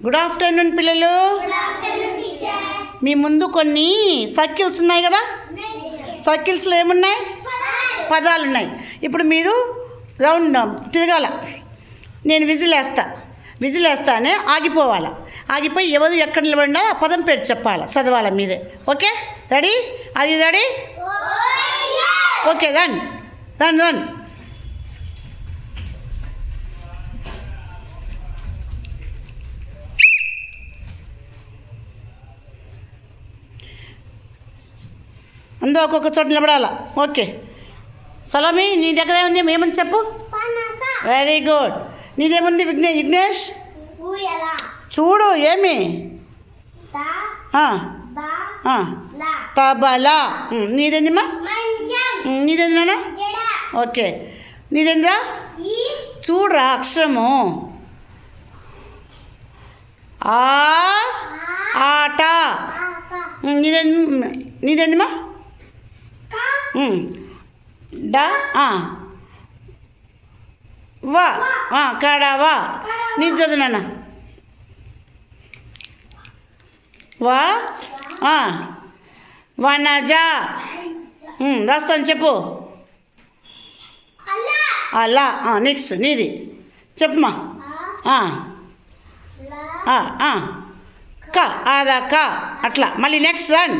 Good afternoon పిల్లలు. మీ ముందు కొన్ని సర్కిల్స్ ఉన్నాయి కదా. సర్కిల్స్లో ఏమున్నాయి? పదాలు ఉన్నాయి. ఇప్పుడు మీరు రౌండ్ తిరగాల. నేను విజిల్ వేస్తానే ఆగిపోవాలి. ఆగిపోయి ఎవరు ఎక్కడ నిలబడినా ఆ పదం పేరు చెప్పాలి, చదవాలి మీదే. Okay, ready? Are you ready? Okay, run. అందరూ ఒక్కొక్క చోట నిలబడాలా. ఓకే, సలోమి నీ దగ్గర ఏముంది? ఏమని చెప్పు. Very good. నీదేముంది విఘ్నేష్? చూడు ఏమి? తబలా. నీదేందిమ్మా? నీదేంది నాన్న? ఓకే, నీదేంద్రా? చూడరా అక్షరము. ఆట. నీదేందిమ్మా? డా. వా. కాడావా. నీ చదువు నాన్న. వా. వనజ. రాస్తాను చెప్పు. అలా. నెక్స్ట్ నీది చెప్పుమా. క. ఆదా క. అట్లా మళ్ళీ నెక్స్ట్ రన్.